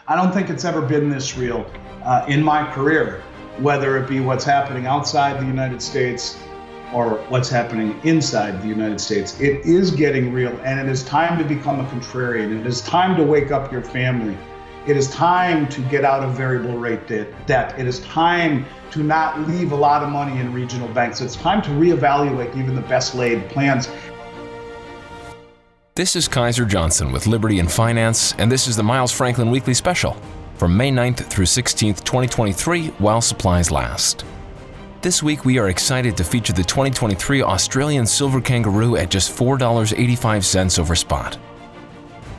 I don't think it's ever been this real in my career, whether it be what's happening outside the United States or what's happening inside the United States. It is getting real, and it is time to become a contrarian. It is time to wake up your family. It is time to get out of variable rate debt. It is time to not leave a lot of money in regional banks. It's time to reevaluate even the best laid plans. This is Kaiser Johnson with Liberty and Finance, and this is the Miles Franklin Weekly Special from May 9th through 16th, 2023, while supplies last. This week, we are excited to feature the 2023 Australian Silver Kangaroo at just $4.85 over spot.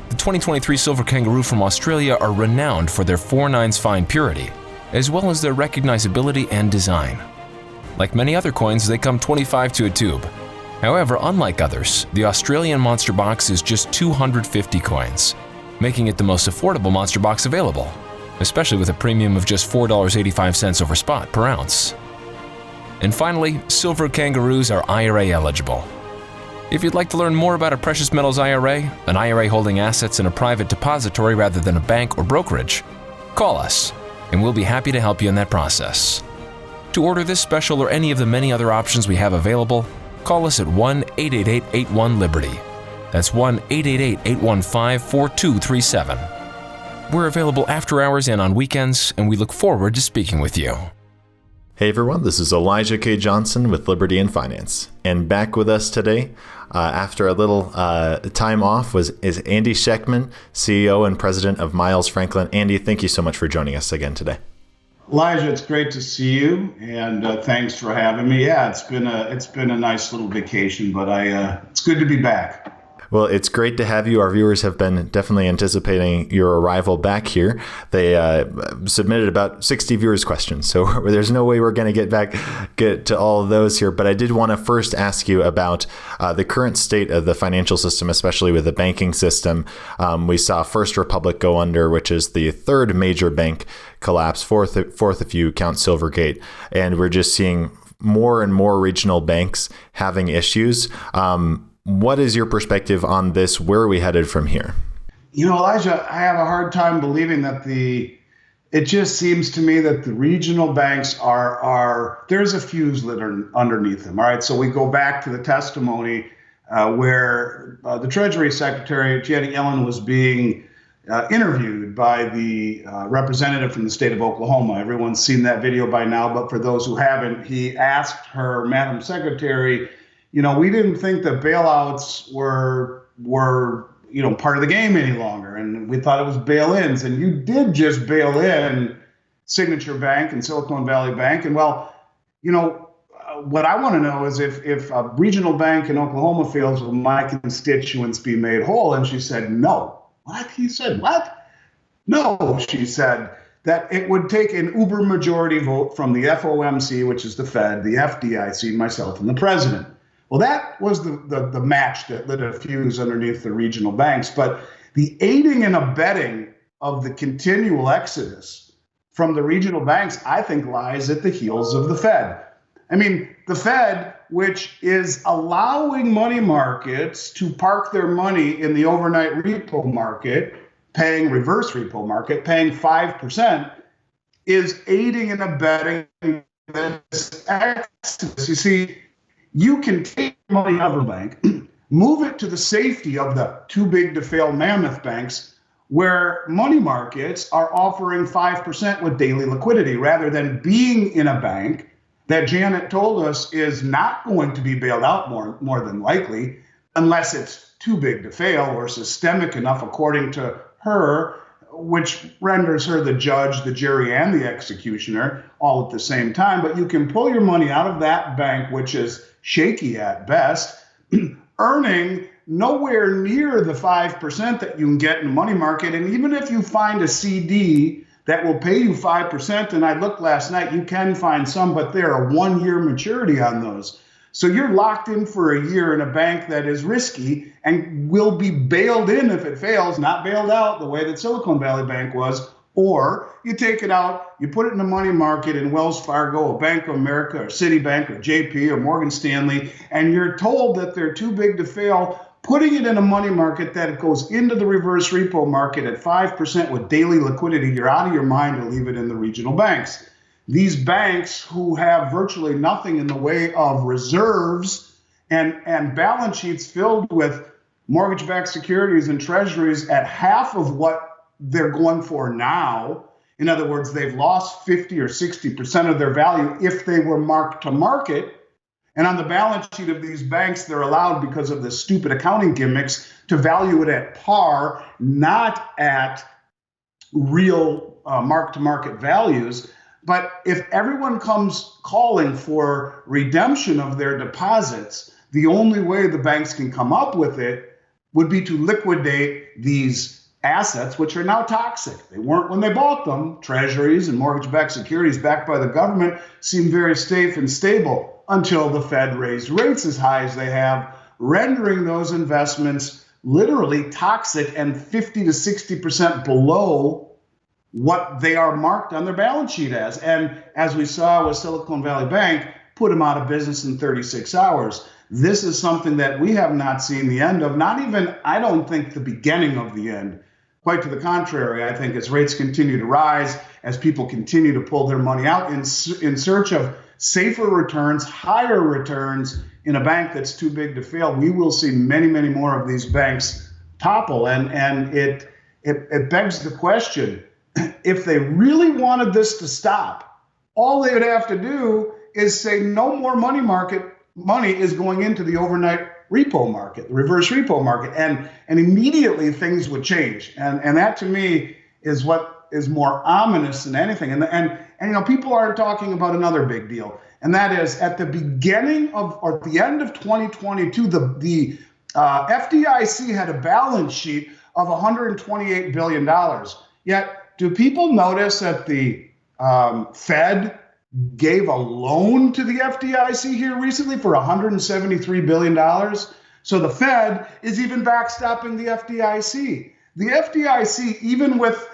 The 2023 Silver Kangaroo from Australia are renowned for their 4/9 fine purity, as well as their recognizability and design. Like many other coins, they come 25 to a tube. However, unlike others, the Australian Monster Box is just 250 coins, making it the most affordable Monster Box available, especially with a premium of just $4.85 over spot per ounce. And finally, Silver Kangaroos are IRA eligible. If you'd like to learn more about a precious metals IRA, an IRA holding assets in a private depository rather than a bank or brokerage, call us, and we'll be happy to help you in that process. To order this special or any of the many other options we have available, call us at 1-888-81-LIBERTY. That's 1-888-815-4237. We're available after hours and on weekends, and we look forward to speaking with you. Hey everyone, this is Elijah K. Johnson with Liberty and Finance. And back with us today, after a little time off, is Andy Schectman, CEO and President of Miles Franklin. Andy, thank you so much for joining us again today. Elijah, it's great to see you, and thanks for having me. Yeah, it's been a nice little vacation, but it's good to be back. Well, it's great to have you. Our viewers have been definitely anticipating your arrival back here. They submitted about 60 viewers' questions, so there's no way we're going to get to all of those here. But I did want to first ask you about the current state of the financial system, especially with the banking system. We saw First Republic go under, which is the third major bank collapse, fourth if you count Silvergate, and we're just seeing more and more regional banks having issues. What is your perspective on this? Where are we headed from here? You know, Elijah, I have a hard time believing that it just seems to me that the regional banks there's a fuse lit underneath them. All right. So we go back to the testimony where the Treasury Secretary, Janet Yellen, was being interviewed by the representative from the state of Oklahoma. Everyone's seen that video by now, but for those who haven't, he asked her, Madam Secretary, you know, we didn't think that bailouts were part of the game any longer, and we thought it was bail-ins. And you did just bail in Signature Bank and Silicon Valley Bank. And well, you know, what I want to know is if a regional bank in Oklahoma fails, will my constituents be made whole? And she said, no. What? He said, what? No, she said that it would take an uber majority vote from the FOMC, which is the Fed, the FDIC, myself, and the president. Well, that was the match that lit a fuse underneath the regional banks. But the aiding and abetting of the continual exodus from the regional banks, I think, lies at the heels of the Fed. I mean, the Fed, which is allowing money markets to park their money in the overnight repo market, reverse repo market, paying 5%, is aiding and abetting this exodus. You see, you can take money out of a bank, move it to the safety of the too big to fail mammoth banks, where money markets are offering 5% with daily liquidity, rather than being in a bank that Janet told us is not going to be bailed out more than likely, unless it's too big to fail or systemic enough, according to her, which renders her the judge, the jury, and the executioner all at the same time. But you can pull your money out of that bank, which is shaky at best, earning nowhere near the 5% that you can get in the money market. And even if you find a CD that will pay you 5%, and I looked last night, you can find some, but there are 1-year maturity on those. So you're locked in for a year in a bank that is risky and will be bailed in if it fails, not bailed out the way that Silicon Valley Bank was. Or you take it out, you put it in the money market in Wells Fargo or Bank of America or Citibank or JP or Morgan Stanley, and you're told that they're too big to fail putting it in a money market that goes into the reverse repo market at 5% with daily liquidity, you're out of your mind to leave it in the regional banks. These banks who have virtually nothing in the way of reserves and balance sheets filled with mortgage-backed securities and treasuries at half of what they're going for now. In other words, they've lost 50 or 60% of their value if they were marked to market. And on the balance sheet of these banks, they're allowed, because of the stupid accounting gimmicks, to value it at par, not at real mark-to-market values. But if everyone comes calling for redemption of their deposits, the only way the banks can come up with it would be to liquidate these assets, which are now toxic. They weren't when they bought them. Treasuries and mortgage-backed securities backed by the government seem very safe and stable until the Fed raised rates as high as they have, rendering those investments literally toxic and 50 to 60% below what they are marked on their balance sheet as. And as we saw with Silicon Valley Bank, put them out of business in 36 hours. This is something that we have not seen the end of, not even, I don't think, the beginning of the end. Quite to the contrary, I think as rates continue to rise, as people continue to pull their money out in search of safer returns, higher returns in a bank that's too big to fail, we will see many, many more of these banks topple. And it begs the question, if they really wanted this to stop, all they would have to do is say no more money is going into the overnight repo market, the reverse repo market, and immediately things would change. And that to me is what is more ominous than anything. And you know, people aren't talking about another big deal, and that is at the beginning of, or at the end of 2022, the FDIC had a balance sheet of $128 billion. Yet, do people notice that the Fed gave a loan to the FDIC here recently for $173 billion? So the Fed is even backstopping the FDIC. The FDIC, even with,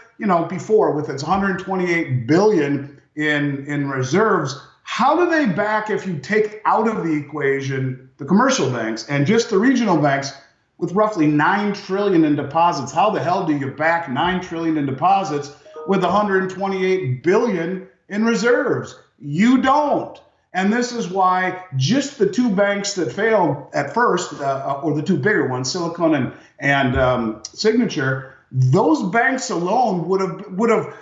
before with its $128 billion in reserves, how do they back, if you take out of the equation the commercial banks and just the regional banks with roughly $9 trillion in deposits? How the hell do you back $9 trillion in deposits with $128 billion in reserves? You don't. And this is why just the two banks that failed at first, or the two bigger ones, Silicon and Signature, those banks alone would have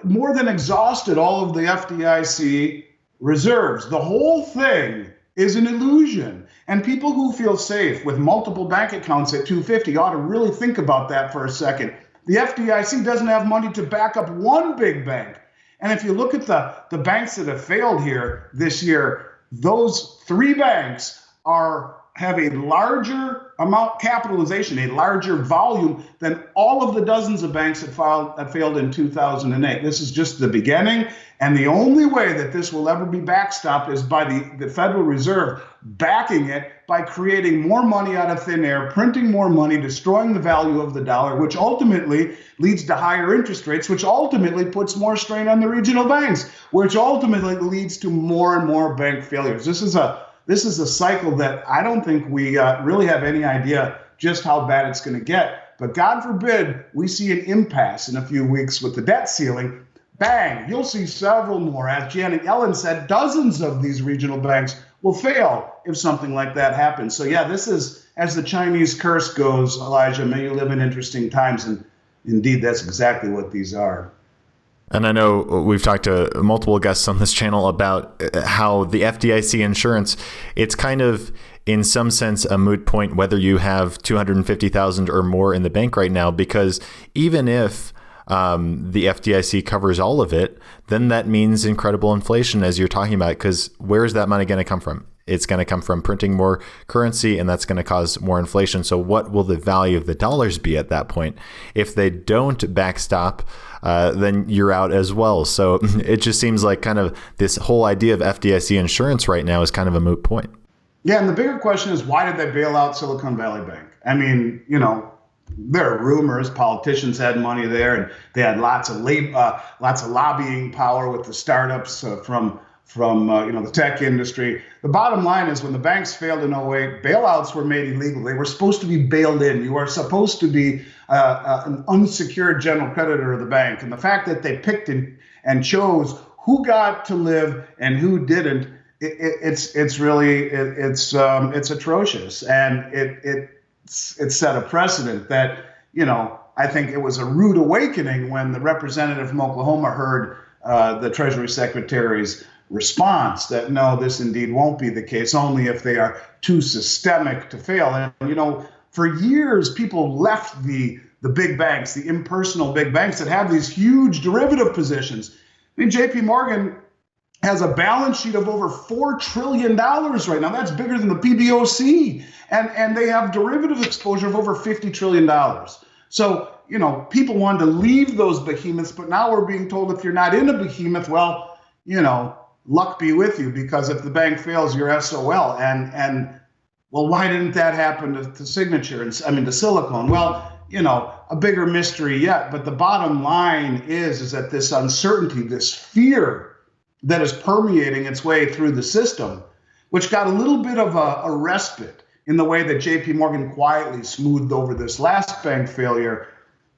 more than exhausted all of the FDIC reserves. The whole thing is an illusion. And people who feel safe with multiple bank accounts at 250 ought to really think about that for a second. The FDIC doesn't have money to back up one big bank. And if you look at the banks that have failed here this year, those three banks have a larger amount capitalization, a larger volume than all of the dozens of banks that failed in 2008. This is just the beginning. And the only way that this will ever be backstopped is by the Federal Reserve backing it by creating more money out of thin air, printing more money, destroying the value of the dollar, which ultimately leads to higher interest rates, which ultimately puts more strain on the regional banks, which ultimately leads to more and more bank failures. This is a cycle that I don't think we really have any idea just how bad it's going to get. But God forbid we see an impasse in a few weeks with the debt ceiling. Bang, you'll see several more. As Janet Yellen said, dozens of these regional banks will fail if something like that happens. So yeah, this is, as the Chinese curse goes, Elijah, may you live in interesting times. And indeed, that's exactly what these are. And I know we've talked to multiple guests on this channel about how the FDIC insurance, it's kind of, in some sense, a moot point whether you have $250,000 or more in the bank right now, because even if the FDIC covers all of it, then that means incredible inflation, as you're talking about, because where is that money going to come from? It's going to come from printing more currency, and that's going to cause more inflation. So what will the value of the dollars be at that point? If they don't backstop, then you're out as well. So it just seems like kind of this whole idea of FDIC insurance right now is kind of a moot point. Yeah, and the bigger question is, why did they bail out Silicon Valley Bank? I mean, there are rumors politicians had money there, and they had lots of lobbying power with the startups from the tech industry. The bottom line is when the banks failed in '08, bailouts were made illegal. They were supposed to be bailed in. You are supposed to be an unsecured general creditor of the bank. And the fact that they picked and chose who got to live and who didn't, it's atrocious. And it set a precedent that, I think it was a rude awakening when the representative from Oklahoma heard the Treasury Secretary's response that no, this indeed won't be the case, only if they are too systemic to fail. And, for years, people left the big banks, the impersonal big banks that have these huge derivative positions. I mean, JP Morgan has a balance sheet of over $4 trillion right now. That's bigger than the PBOC. And they have derivative exposure of over $50 trillion. So, people wanted to leave those behemoths, but now we're being told if you're not in a behemoth, well, luck be with you, because if the bank fails, you're SOL. And well, why didn't that happen to Signature? To Silicon? Well, a bigger mystery yet. But the bottom line is that this uncertainty, this fear that is permeating its way through the system, which got a little bit of a respite in the way that JP Morgan quietly smoothed over this last bank failure.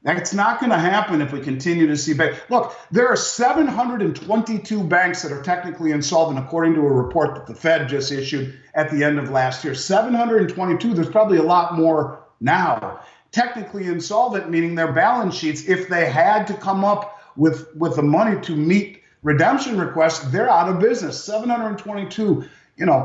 That's not going to happen if we continue to see banks. Look, there are 722 banks that are technically insolvent, according to a report that the Fed just issued at the end of last year. 722, there's probably a lot more now. Technically insolvent, meaning their balance sheets, if they had to come up with the money to meet redemption requests, they're out of business. 722.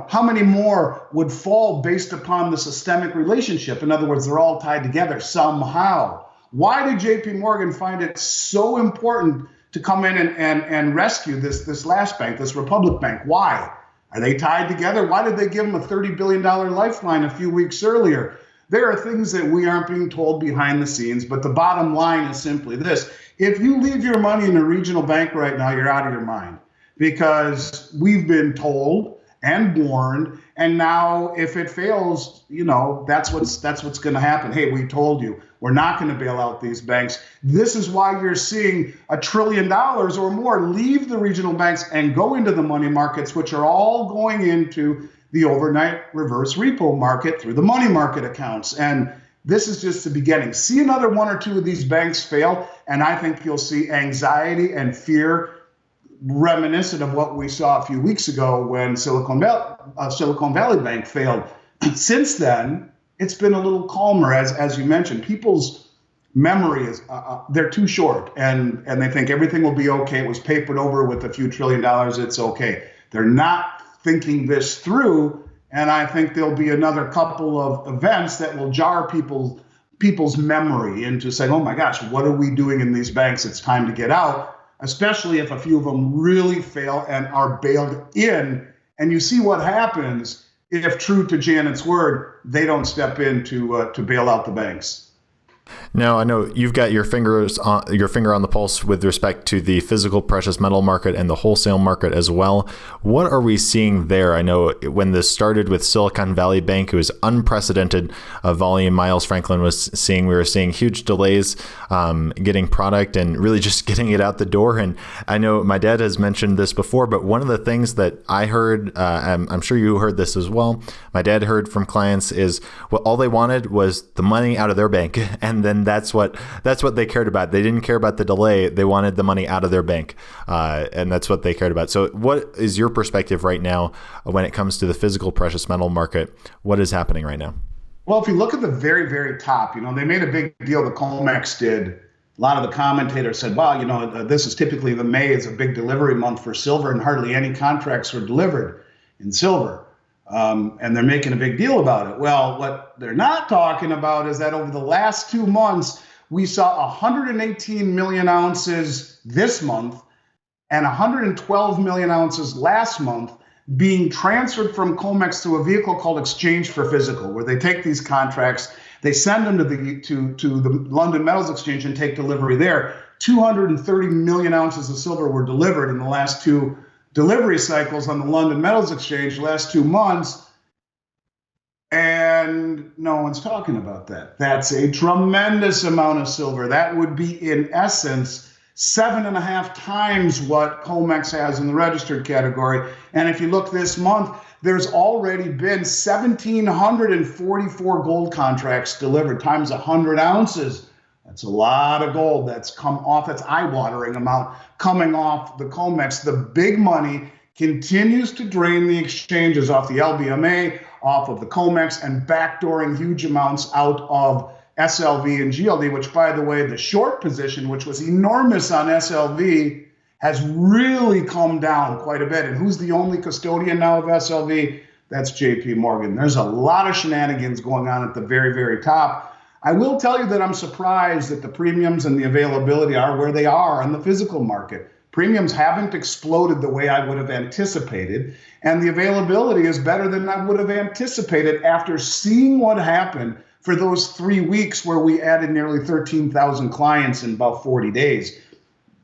How many more would fall based upon the systemic relationship? In other words, they're all tied together somehow. Why did JP Morgan find it so important to come in and rescue this last bank, this Republic Bank? Why? Are they tied together? Why did they give them a $30 billion lifeline a few weeks earlier? There are things that we aren't being told behind the scenes, but the bottom line is simply this. If you leave your money in a regional bank right now, you're out of your mind, because we've been told and warned, and now if it fails, that's what's going to happen. Hey, we told you, we're not going to bail out these banks. This is why you're seeing $1 trillion or more leave the regional banks and go into the money markets, which are all going into the overnight reverse repo market through the money market accounts. And this is just the beginning. See another one or two of these banks fail, and I think you'll see anxiety and fear reminiscent of what we saw a few weeks ago when Silicon Valley Bank failed. Since then, it's been a little calmer, as you mentioned. People's memory is they're too short, and they think everything will be okay. It was papered over with a few $1 trillion. It's okay. They're not thinking this through, and I think there'll be another couple of events that will jar people's memory into saying, oh my gosh, what are we doing in these banks? It's time to get out. Especially if a few of them really fail and are bailed in. And you see what happens if, true to Janet's word, they don't step in to bail out the banks. Now, I know you've got your finger on the pulse with respect to the physical precious metal market and the wholesale market as well. What are we seeing there? I know when this started with Silicon Valley Bank, it was unprecedented volume. Miles Franklin we were seeing huge delays getting product and really just getting it out the door. And I know my dad has mentioned this before, but one of the things that I heard, I'm sure you heard this as well, my dad heard from clients is, well, all they wanted was the money out of their bank. And then that's what they cared about. They didn't care about the delay. They wanted the money out of their bank. And that's what they cared about. So what is your perspective right now when it comes to the physical precious metal market? What is happening right now? Well, if you look at the very, very top, they made a big deal, the COMEX did. A lot of the commentators said, wow, this is typically the May is a big delivery month for silver, and hardly any contracts were delivered in silver. And they're making a big deal about it. Well, what they're not talking about is that over the last 2 months, we saw 118 million ounces this month and 112 million ounces last month being transferred from COMEX to a vehicle called Exchange for Physical, where they take these contracts, they send them to the London Metals Exchange and take delivery there. 230 million ounces of silver were delivered in the last two delivery cycles on the London Metals Exchange last 2 months, and no one's talking about that. That's a tremendous amount of silver. That would be, in essence, 7.5 times what COMEX has in the registered category. And if you look this month, there's already been 1,744 gold contracts delivered times 100 ounces. That's a lot of gold that's come off. That's eye-watering amount coming off the COMEX. The big money continues to drain the exchanges off the LBMA, off of the COMEX, and backdooring huge amounts out of SLV and GLD, which, by the way, the short position, which was enormous on SLV, has really come down quite a bit. And who's the only custodian now of SLV? That's JP Morgan. There's a lot of shenanigans going on at the very, very top. I will tell you that I'm surprised that the premiums and the availability are where they are on the physical market. Premiums haven't exploded the way I would have anticipated, and the availability is better than I would have anticipated after seeing what happened for those 3 weeks where we added nearly 13,000 clients in about 40 days.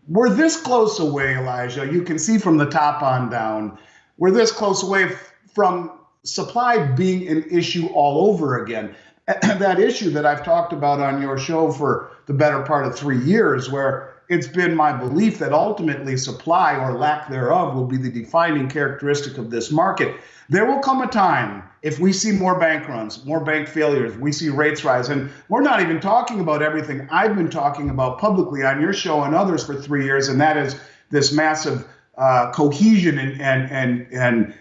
We're this close away, Elijah. You can see from the top on down, we're this close away from supply being an issue all over again. That issue that I've talked about on your show for the better part of 3 years, where it's been my belief that ultimately supply or lack thereof will be the defining characteristic of this market. There will come a time if we see more bank runs, more bank failures, we see rates rise, and we're not even talking about everything I've been talking about publicly on your show and others for 3 years, and that is this massive cohesion and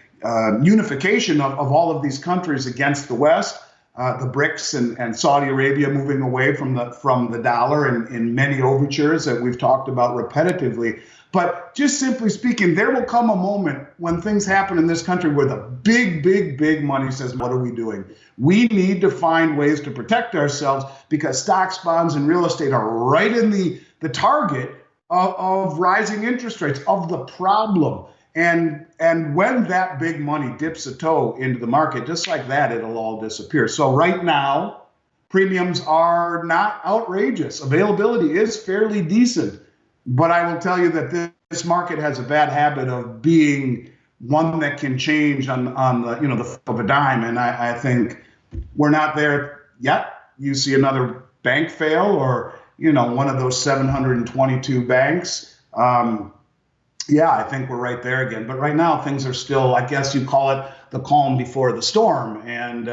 unification of all of these countries against the West. The BRICS and Saudi Arabia moving away from the dollar in many overtures that we've talked about repetitively. But just simply speaking, there will come a moment when things happen in this country where the big money says, what are we doing? We need to find ways to protect ourselves because stocks, bonds, and real estate are right in the target of rising interest rates, of the problem. And when that big money dips a toe into the market, just like that, it'll all disappear. So right now, premiums are not outrageous. Availability is fairly decent. But I will tell you that this market has a bad habit of being one that can change on the the flip of a dime. And I think we're not there yet. You see another bank fail or one of those 722 banks. Yeah, I think we're right there again. But right now, things are still, I guess you call it the calm before the storm. And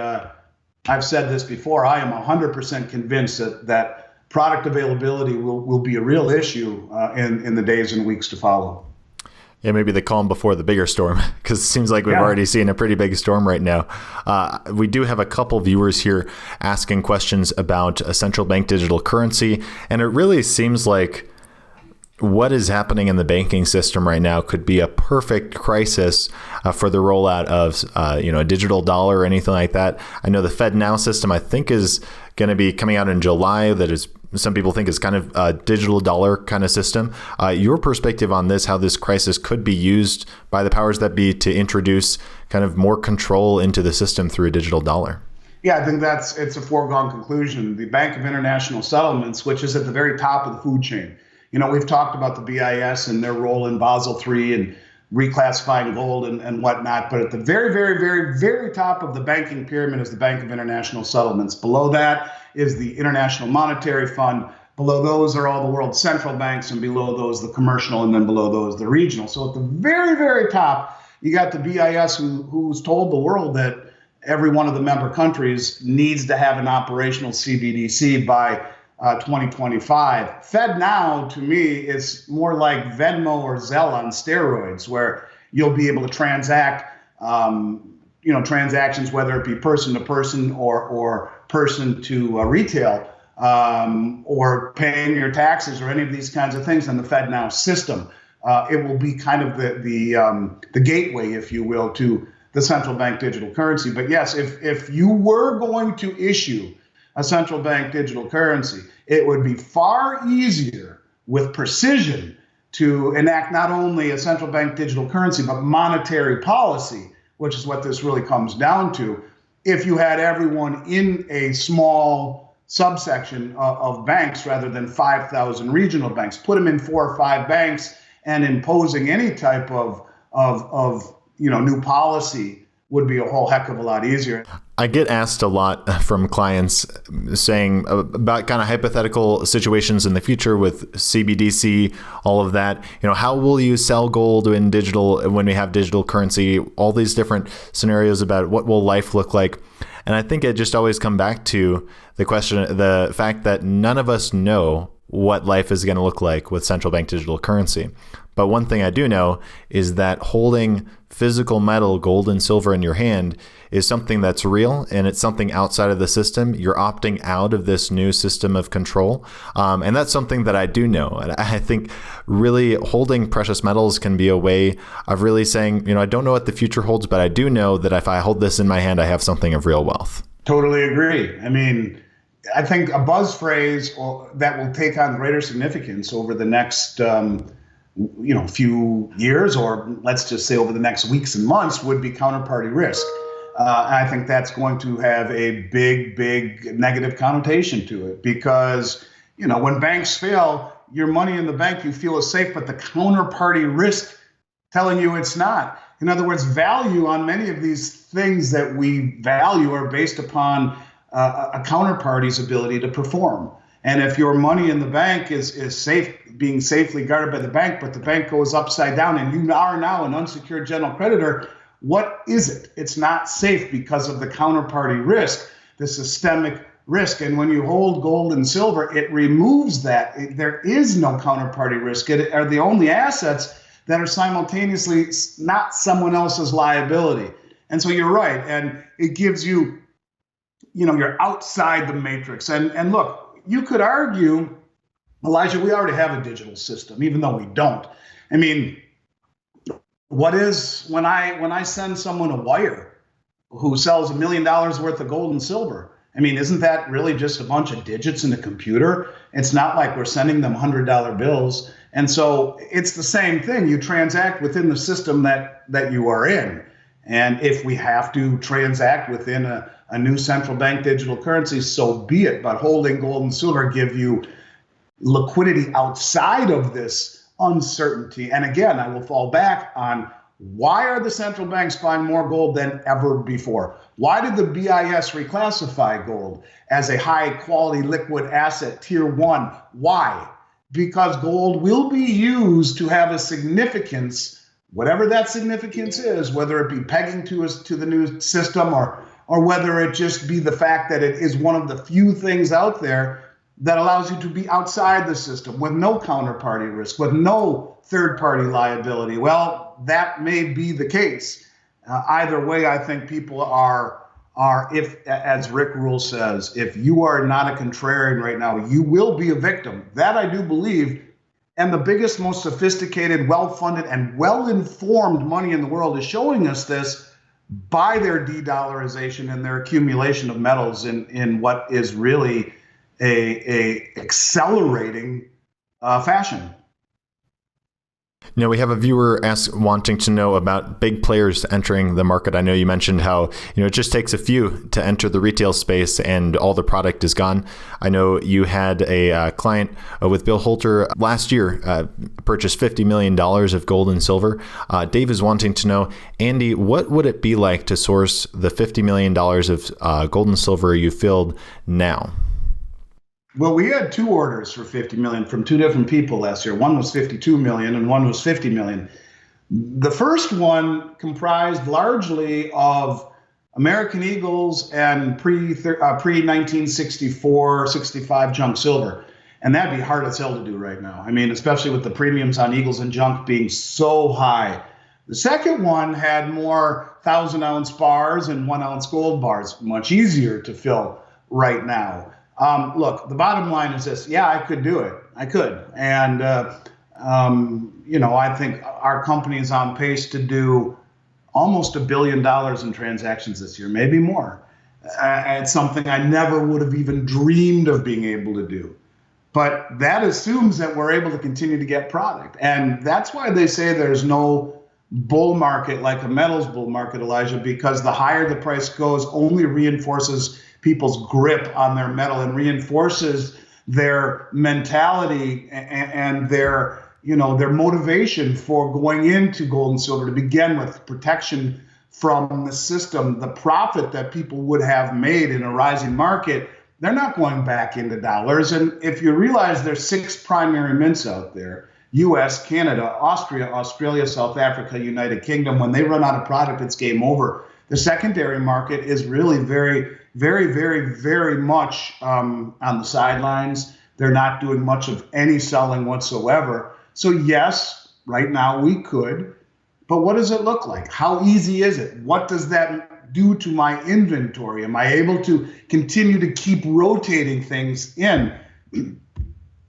I've said this before, I am 100% convinced that product availability will be a real issue in the days and weeks to follow. Yeah, maybe the calm before the bigger storm, because it seems like we've already seen a pretty big storm right now. We do have a couple viewers here asking questions about a central bank digital currency, and it really seems like what is happening in the banking system right now could be a perfect crisis for the rollout of a digital dollar or anything like that. I know the Fed Now system, I think, is going to be coming out in July. That is, some people think is kind of a digital dollar kind of system. Your perspective on this, how this crisis could be used by the powers that be to introduce kind of more control into the system through a digital dollar? Yeah, I think it's a foregone conclusion. The Bank of International Settlements, which is at the very top of the food chain. We've talked about the BIS and their role in Basel III and reclassifying gold and whatnot. But at the very, very, very, very top of the banking pyramid is the Bank of International Settlements. Below that is the International Monetary Fund. Below those are all the world central banks, and below those the commercial, and then below those the regional. So at the very, very top, you got the BIS who's told the world that every one of the member countries needs to have an operational CBDC by 2025. Fed Now, to me, is more like Venmo or Zelle on steroids, where you'll be able to transact, transactions, whether it be person to person or person to retail, or paying your taxes or any of these kinds of things in the Fed Now system. It will be kind of the gateway, if you will, to the central bank digital currency. But yes, if you were going to issue a central bank digital currency, it would be far easier with precision to enact not only a central bank digital currency, but monetary policy, which is what this really comes down to, if you had everyone in a small subsection of banks rather than 5,000 regional banks. Put them in 4 or 5 banks, and imposing any type of new policy would be a whole heck of a lot easier. I get asked a lot from clients saying about kind of hypothetical situations in the future with CBDC, all of that. How will you sell gold in digital when we have digital currency? All these different scenarios about what will life look like. And I think it just always come back to the fact that none of us know what life is going to look like with central bank digital currency. But one thing I do know is that holding physical metal, gold and silver in your hand is something that's real, and it's something outside of the system. You're opting out of this new system of control. And that's something that I do know. And I think really holding precious metals can be a way of really saying, I don't know what the future holds, but I do know that if I hold this in my hand, I have something of real wealth. Totally agree. I think a buzz phrase that will take on greater significance over the next few years, or let's just say over the next weeks and months, would be counterparty risk. I think that's going to have a big negative connotation to it because, when banks fail, your money in the bank you feel is safe, but the counterparty risk telling you it's not. In other words, value on many of these things that we value are based upon a counterparty's ability to perform. And if your money in the bank is safe, being safely guarded by the bank, but the bank goes upside down and you are now an unsecured general creditor, what is it? It's not safe because of the counterparty risk, the systemic risk. And when you hold gold and silver, it removes that. There is no counterparty risk. It are the only assets that are simultaneously not someone else's liability. And so you're right. And it gives you, you're outside the matrix. And look, you could argue, Elijah, we already have a digital system, even though we don't. What is when I send someone a wire who sells $1 million worth of gold and silver? Isn't that really just a bunch of digits in a computer? It's not like we're sending them $100 bills. And so it's the same thing. You transact within the system that you are in. And if we have to transact within a new central bank digital currency, so be it. But holding gold and silver give you liquidity outside of this uncertainty. And again, I will fall back on why are the central banks buying more gold than ever before? Why did the BIS reclassify gold as a high quality liquid asset, tier 1? Why? Because gold will be used to have a significance, whatever that significance is, whether it be pegging to the new system or whether it just be the fact that it is one of the few things out there that allows you to be outside the system with no counterparty risk, with no third-party liability. Well, that may be the case. Either way, I think people are, if, as Rick Rule says, if you are not a contrarian right now, you will be a victim. That I do believe. And the biggest, most sophisticated, well-funded, and well-informed money in the world is showing us this by their de-dollarization and their accumulation of metals in what is really a accelerating fashion. We have a viewer wanting to know about big players entering the market. I know you mentioned how it just takes a few to enter the retail space and all the product is gone. I know you had a client with Bill Holter last year purchased $50 million of gold and silver. Dave is wanting to know, Andy, what would it be like to source the $50 million of gold and silver you filled now? Well, we had two orders for $50 million from two different people last year. One was $52 million and one was $50 million. The first one comprised largely of American Eagles and pre-1964, 65 junk silver. And that'd be hard as hell to do right now. Especially with the premiums on Eagles and junk being so high. The second one had more 1,000-ounce bars and 1-ounce gold bars, much easier to fill right now. Look, the bottom line is this. Yeah, I could do it. I could. And, I think our company is on pace to do almost $1 billion in transactions this year, maybe more. It's something I never would have even dreamed of being able to do. But that assumes that we're able to continue to get product. And that's why they say there's no bull market like a metals bull market, Elijah, because the higher the price goes only reinforces people's grip on their metal and reinforces their mentality and their motivation for going into gold and silver to begin with, protection from the system, the profit that people would have made in a rising market, they're not going back into dollars. And if you realize there's 6 primary mints out there, US, Canada, Austria, Australia, South Africa, United Kingdom, when they run out of product, it's game over. The secondary market is really very, very, very, very much on the sidelines. They're not doing much of any selling whatsoever. So yes, right now we could, but what does it look like? How easy is it? What does that do to my inventory? Am I able to continue to keep rotating things in?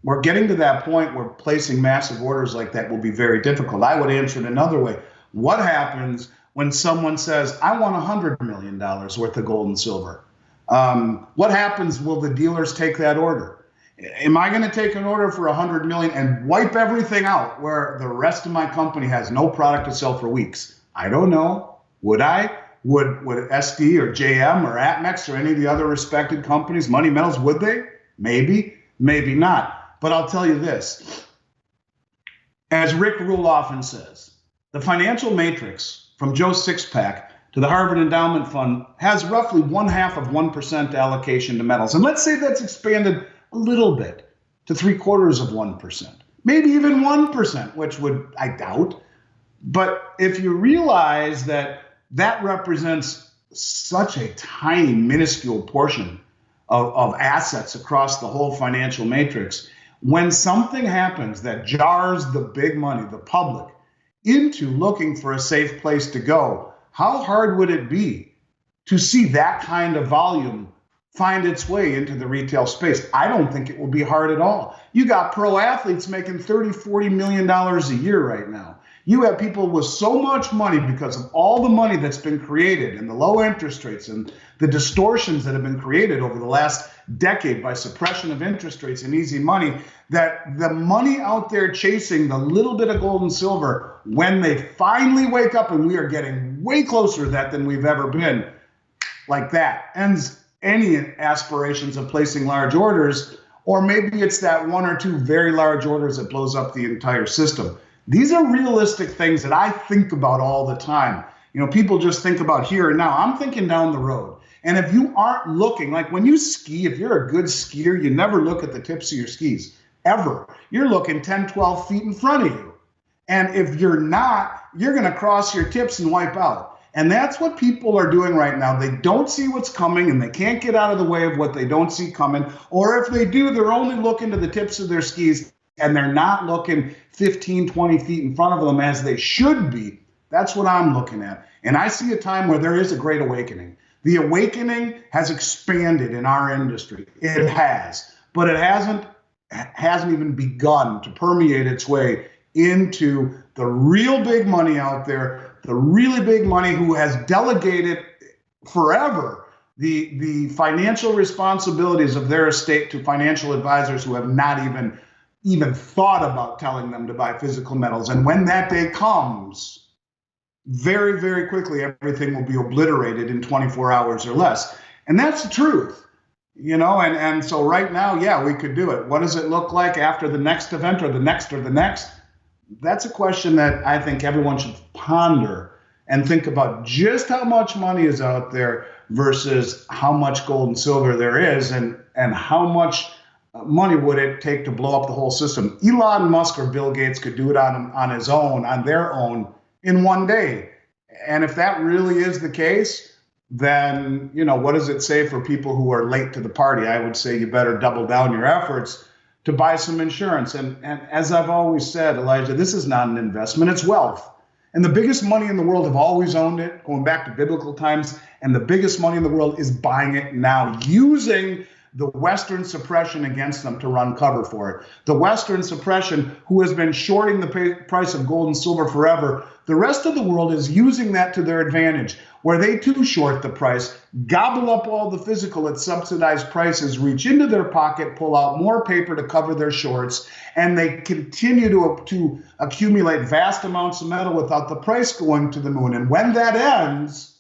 We're getting to that point where placing massive orders like that will be very difficult. I would answer it another way. What happens when someone says, I want $100 million worth of gold and silver? What happens? Will the dealers take that order? Am I going to take an order for $100 million and wipe everything out where the rest of my company has no product to sell for weeks? I don't know. Would I? Would SD or JM or Atmex or any of the other respected companies, Money Metals, would they? Maybe, maybe not. But I'll tell you this. As Rick Rule often says, the financial matrix from Joe Sixpack to the Harvard Endowment Fund has roughly 0.5% allocation to metals. And let's say that's expanded a little bit to 0.75%, maybe even 1%, which I doubt. But if you realize that that represents such a tiny, minuscule portion of assets across the whole financial matrix, when something happens that jars the big money, the public, into looking for a safe place to go, how hard would it be to see that kind of volume find its way into the retail space? I don't think it will be hard at all. You got pro athletes making $30-40 million a year right now. You have people with so much money because of all the money that's been created and the low interest rates and the distortions that have been created over the last decade by suppression of interest rates and easy money, that the money out there chasing the little bit of gold and silver, when they finally wake up, and we are getting way closer to that than we've ever been, like that ends any aspirations of placing large orders, or maybe it's that 1 or 2 very large orders that blows up the entire system. These are realistic things that I think about all the time. You know, people just think about here and now. I'm thinking down the road. And if you aren't looking, like when you ski, if you're a good skier, you never look at the tips of your skis, ever. You're looking 10, 12 feet in front of you. And if you're not, you're going to cross your tips and wipe out. And that's what people are doing right now. They don't see what's coming and they can't get out of the way of what they don't see coming. Or if they do, they're only looking to the tips of their skis and they're not looking 15, 20 feet in front of them as they should be. That's what I'm looking at. And I see a time where there is a great awakening. The awakening has expanded in our industry. It has, but it hasn't even begun to permeate its way into the real big money out there, the really big money who has delegated forever the financial responsibilities of their estate to financial advisors who have not even thought about telling them to buy physical metals. And when that day comes, very, very quickly, everything will be obliterated in 24 hours or less. And that's the truth, you know, and so right now, yeah, we could do it. What does it look like after the next event or the next or the next? That's a question that I think everyone should ponder and think about just how much money is out there versus how much gold and silver there is and how much money would it take to blow up the whole system. Elon Musk or Bill Gates could do it on his own, on their own, in one day. And if that really is the case, then, you know, what does it say for people who are late to the party? I would say you better double down your efforts to buy some insurance. And as I've always said, Elijah, this is not an investment, it's wealth. And the biggest money in the world have always owned it, going back to biblical times. And the biggest money in the world is buying it now, using the Western suppression against them to run cover for it. The Western suppression, who has been shorting the price of gold and silver forever, the rest of the world is using that to their advantage, where they too short the price, gobble up all the physical at subsidized prices, reach into their pocket, pull out more paper to cover their shorts, and they continue to accumulate vast amounts of metal without the price going to the moon. And when that ends,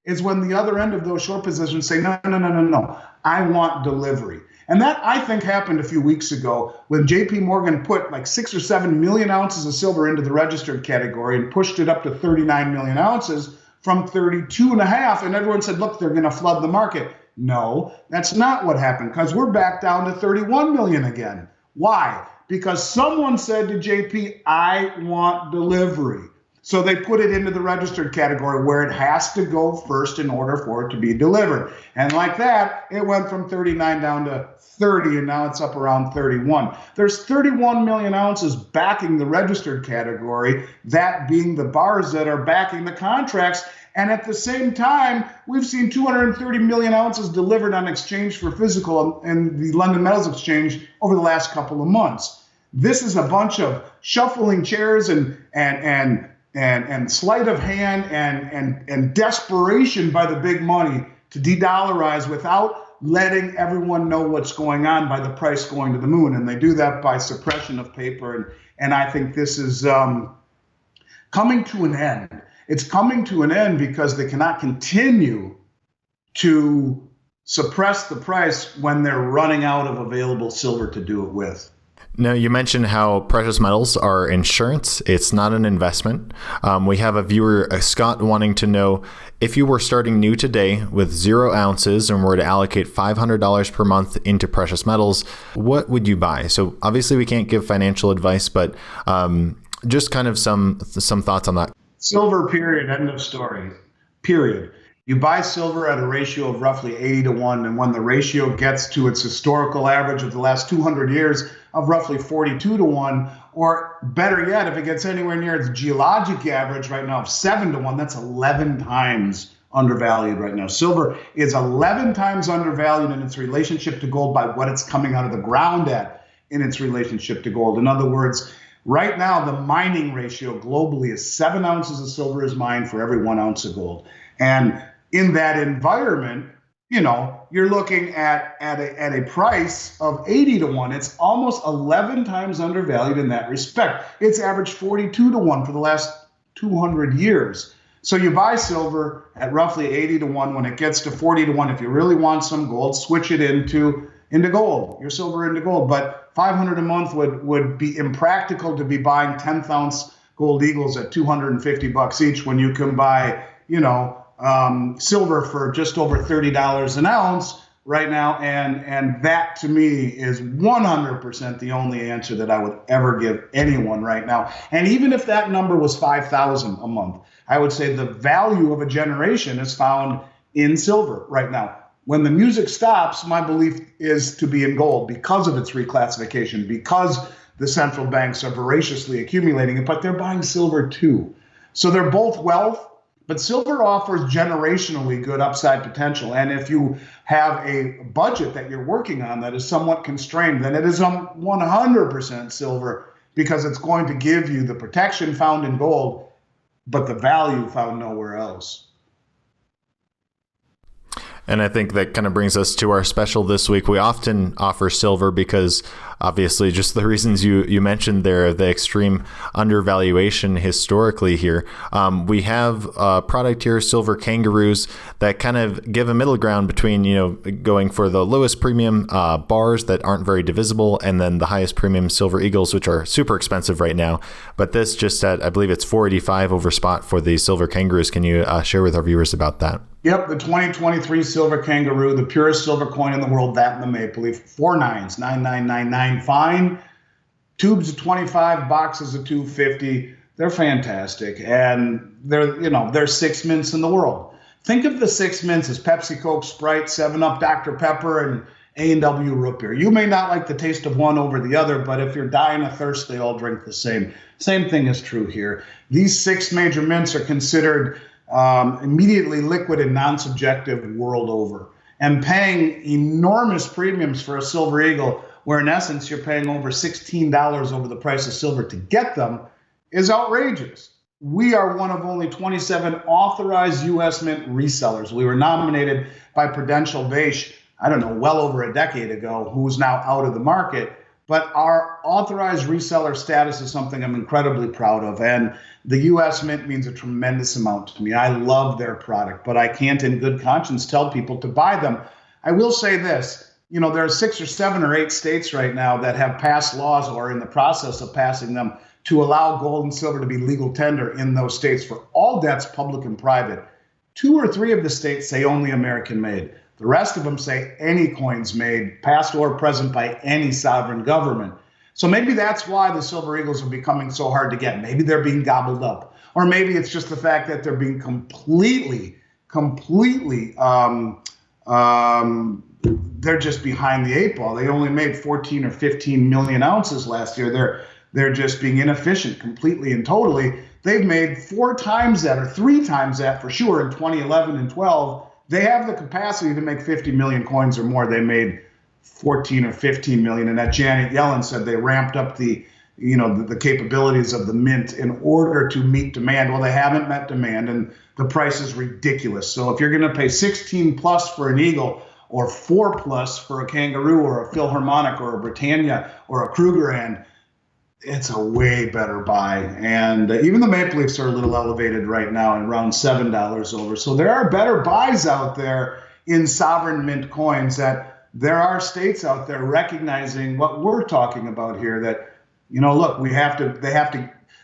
is when the other end of those short positions say, no, I want delivery. And that, I think, happened a few weeks ago when JP Morgan put like 6 or 7 million ounces of silver into the registered category and pushed it up to 39 million ounces from 32.5, and everyone said, look, they're going to flood the market. No, that's not what happened, because we're back down to 31 million again. Why? Because someone said to JP, I want delivery. So they put it into the registered category where it has to go first in order for it to be delivered. And like that, it went from 39 down to 30, and now it's up around 31. There's 31 million ounces backing the registered category, that being the bars that are backing the contracts. And at the same time, we've seen 230 million ounces delivered on exchange for physical and the London Metals Exchange over the last couple of months. This is a bunch of shuffling chairs and sleight of hand and desperation by the big money to de-dollarize without letting everyone know what's going on by the price going to the moon. And they do that by suppression of paper. And I think this is coming to an end. It's coming to an end because they cannot continue to suppress the price when they're running out of available silver to do it with. Now, you mentioned how precious metals are insurance. It's not an investment. We have a viewer, Scott, wanting to know, if you were starting new today with 0 ounces and were to allocate $500 per month into precious metals, what would you buy? So obviously we can't give financial advice, but just kind of some thoughts on that. Silver, period, end of story, period. You buy silver at a ratio of roughly 80-1, and when the ratio gets to its historical average of the last 200 years of roughly 42-1, or better yet, if it gets anywhere near its geologic average right now of 7-1, that's 11 times undervalued right now. Silver is 11 times undervalued in its relationship to gold by what it's coming out of the ground at in its relationship to gold. In other words, right now, the mining ratio globally is 7 ounces of silver is mined for every 1 ounce of gold. And in that environment, you're looking at a price of 80-1. It's almost 11 times undervalued in that respect. It's averaged 42-1 for the last 200 years. So you buy silver at roughly 80-1. When it gets to 40-1, if you really want some gold, switch it into gold, your silver into gold. But $500 a month would be impractical to be buying 10th ounce gold eagles at $250 each when you can buy, silver for just over $30 an ounce right now. And that to me is 100% the only answer that I would ever give anyone right now. And even if that number was 5,000 a month, I would say the value of a generation is found in silver right now. When the music stops, my belief is to be in gold because of its reclassification, because the central banks are voraciously accumulating it, but they're buying silver too. So they're both wealth, but silver offers generationally good upside potential. And if you have a budget that you're working on that is somewhat constrained, then it is 100% silver, because it's going to give you the protection found in gold, but the value found nowhere else. And I think that kind of brings us to our special this week. We often offer silver because obviously just the reasons you mentioned there, the extreme undervaluation historically here. We have a product here, Silver Kangaroos, that kind of give a middle ground between, going for the lowest premium bars that aren't very divisible, and then the highest premium Silver Eagles, which are super expensive right now. But this just at, I believe it's $485 over spot for the Silver Kangaroos. Can you share with our viewers about that? Yep, the 2023 Silver Kangaroo, the purest silver coin in the world, that and the maple leaf, 4 nines, 9999 fine, tubes of 25, boxes of 250. They're fantastic, and they're 6 mints in the world. Think of the 6 mints as Pepsi, Coke, Sprite, 7-Up, Dr. Pepper, and A&W root beer. You may not like the taste of one over the other, but if you're dying of thirst, they all drink the same. Same thing is true here. These 6 major mints are considered immediately liquid and non-subjective world over, and paying enormous premiums for a Silver Eagle, where in essence you're paying over $16 over the price of silver to get them, is outrageous. We are one of only 27 authorized U.S. Mint resellers. We were nominated by Prudential Beige, well over a decade ago, who's now out of the market. But our authorized reseller status is something I'm incredibly proud of. And the U.S. Mint means a tremendous amount to me. I love their product, but I can't in good conscience tell people to buy them. I will say this, there are 6 or 7 or 8 states right now that have passed laws or are in the process of passing them to allow gold and silver to be legal tender in those states for all debts, public and private. 2 or 3 of the states say only American made. The rest of them say any coins made, past or present, by any sovereign government. So maybe that's why the Silver Eagles are becoming so hard to get. Maybe they're being gobbled up. Or maybe it's just the fact that they're being completely, they're just behind the 8 ball. They only made 14 or 15 million ounces last year. They're just being inefficient completely and totally. They've made 4 times that, or 3 times that for sure, in 2011 and 12. They have the capacity to make 50 million coins or more. They made 14 or 15 million. And that Janet Yellen said they ramped up the capabilities of the mint in order to meet demand. Well, they haven't met demand, and the price is ridiculous. So if you're going to pay 16 plus for an Eagle, or 4 plus for a Kangaroo, or a Philharmonic, or a Britannia, or a Krugerrand, it's a way better buy. And even the Maple Leafs are a little elevated right now, and around $7 over. So there are better buys out there in sovereign mint coins, that there are states out there recognizing what we're talking about here, that, look,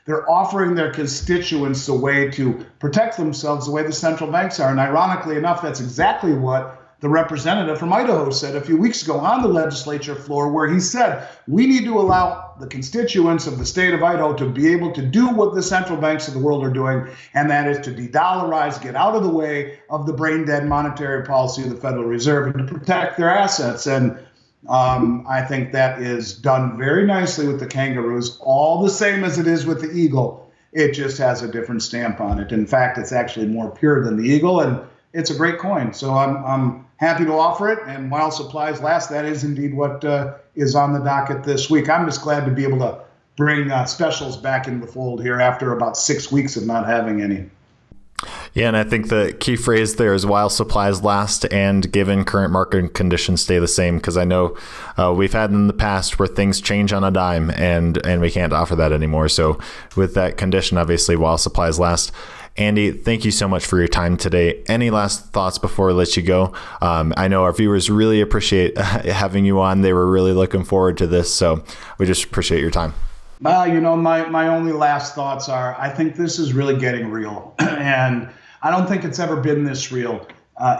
they're offering their constituents a way to protect themselves the way the central banks are. And ironically enough, that's exactly what the representative from Idaho said a few weeks ago on the legislature floor, where he said, we need to allow the constituents of the state of Idaho to be able to do what the central banks of the world are doing, and that is to de-dollarize, get out of the way of the brain-dead monetary policy of the Federal Reserve, and to protect their assets. And I think that is done very nicely with the Kangaroos, all the same as it is with the Eagle. It just has a different stamp on it. In fact, it's actually more pure than the Eagle, and it's a great coin. So I'm happy to offer it. And while supplies last, that is indeed what is on the docket this week. I'm just glad to be able to bring specials back into the fold here after about 6 weeks of not having any. Yeah, and I think the key phrase there is while supplies last and given current market conditions stay the same, because I know we've had in the past where things change on a dime and we can't offer that anymore. So with that condition, obviously, while supplies last. Andy, thank you so much for your time today. Any last thoughts before we let you go? I know our viewers really appreciate having you on. They were really looking forward to this, so we just appreciate your time. My only last thoughts are, I think this is really getting real. And I don't think it's ever been this real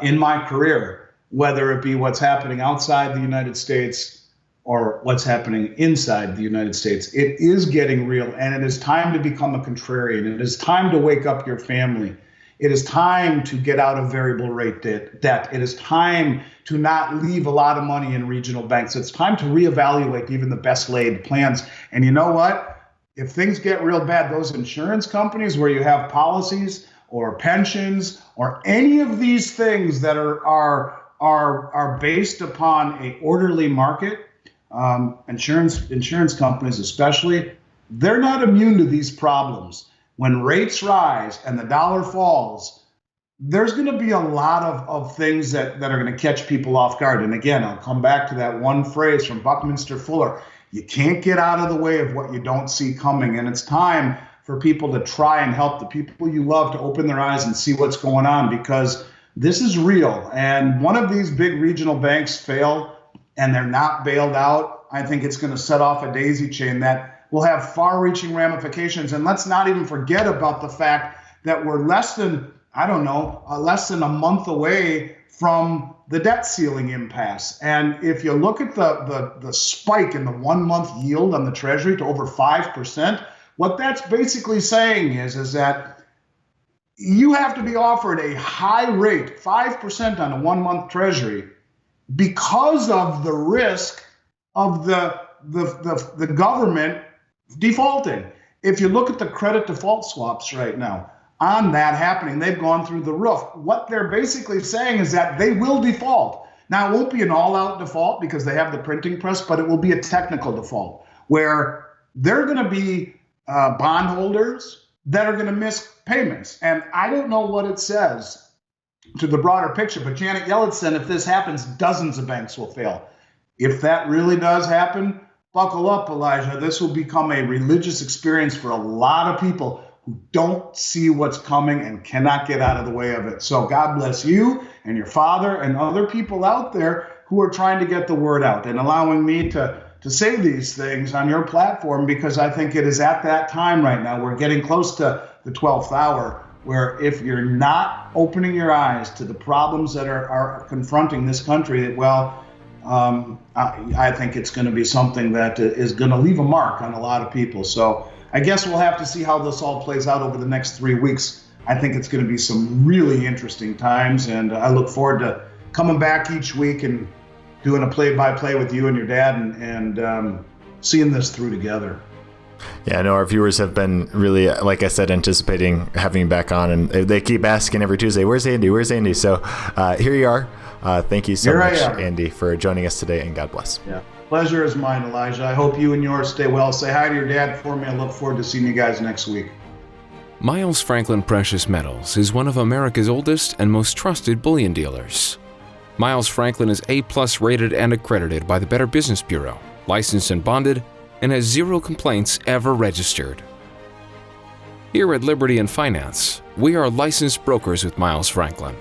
in my career, whether it be what's happening outside the United States or what's happening inside the United States. It is getting real, and it is time to become a contrarian. It is time to wake up your family. It is time to get out of variable rate debt. It is time to not leave a lot of money in regional banks. It's time to reevaluate even the best laid plans. And you know what? If things get real bad, those insurance companies where you have policies or pensions or any of these things that are based upon a orderly market, insurance companies especially, they're not immune to these problems. When rates rise and the dollar falls, there's going to be a lot of things that are going to catch people off guard. And again, I'll come back to that one phrase from Buckminster Fuller: you can't get out of the way of what you don't see coming. And it's time for people to try and help the people you love to open their eyes and see what's going on, because this is real. And one of these big regional banks fail and they're not bailed out, I think it's going to set off a daisy chain that will have far-reaching ramifications. And let's not even forget about the fact that we're less than a month away from the debt ceiling impasse. And if you look at the spike in the 1 month yield on the Treasury to over 5%, what that's basically saying is that you have to be offered a high rate, 5% on a 1 month Treasury, because of the risk of the government defaulting. If you look at the credit default swaps right now, on that happening, they've gone through the roof. What they're basically saying is that they will default. Now, it won't be an all-out default because they have the printing press, but it will be a technical default where they're going to be bondholders that are going to miss payments. And I don't know what it says to the broader picture, but Janet Yellen said if this happens, dozens of banks will fail. If that really does happen, buckle up, Elijah. This will become a religious experience for a lot of people who don't see what's coming and cannot get out of the way of it. So God bless you and your father and other people out there who are trying to get the word out and allowing me to say these things on your platform, because I think it is at that time right now. We're getting close to the 12th hour where if you're not opening your eyes to the problems that are confronting this country, well, I think it's going to be something that is going to leave a mark on a lot of people. So I guess we'll have to see how this all plays out over the next 3 weeks. I think it's going to be some really interesting times, and I look forward to coming back each week and doing a play-by-play with you and your dad and seeing this through together. Yeah, I know our viewers have been really, like I said, anticipating having you back on, and they keep asking every Tuesday, where's Andy? Where's Andy? So here you are. Thank you so much, Andy, for joining us today, and God bless. Yeah, pleasure is mine, Elijah. I hope you and yours stay well. Say hi to your dad for me. I look forward to seeing you guys next week. Miles Franklin Precious Metals is one of America's oldest and most trusted bullion dealers. Miles Franklin is A+ rated and accredited by the Better Business Bureau, licensed and bonded, and has 0 complaints ever registered. Here at Liberty and Finance, we are licensed brokers with Miles Franklin.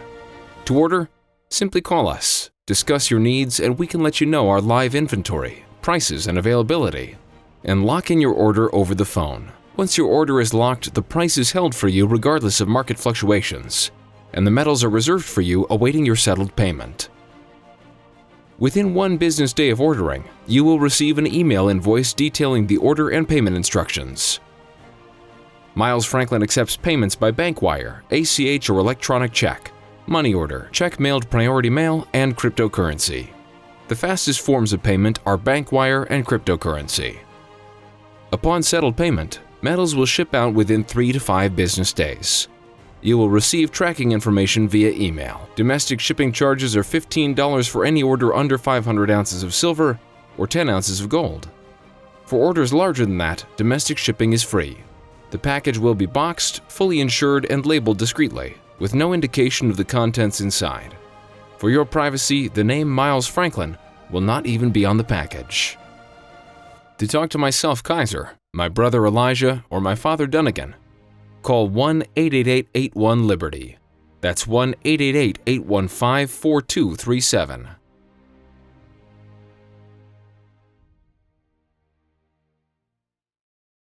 To order, simply call us, discuss your needs, and we can let you know our live inventory, prices, and availability, and lock in your order over the phone. Once your order is locked, the price is held for you regardless of market fluctuations, and the metals are reserved for you awaiting your settled payment. Within 1 business day of ordering, you will receive an email invoice detailing the order and payment instructions. Miles Franklin accepts payments by bank wire, ACH or electronic check, money order, check mailed priority mail, and cryptocurrency. The fastest forms of payment are bank wire and cryptocurrency. Upon settled payment, metals will ship out within 3 to 5 business days. You will receive tracking information via email. Domestic shipping charges are $15 for any order under 500 ounces of silver or 10 ounces of gold. For orders larger than that, domestic shipping is free. The package will be boxed, fully insured, and labeled discreetly, with no indication of the contents inside. For your privacy, the name Miles Franklin will not even be on the package. To talk to myself, Kaiser, my brother Elijah, or my father Dunnigan, call 1-888-81-LIBERTY. That's 1-888-815-4237.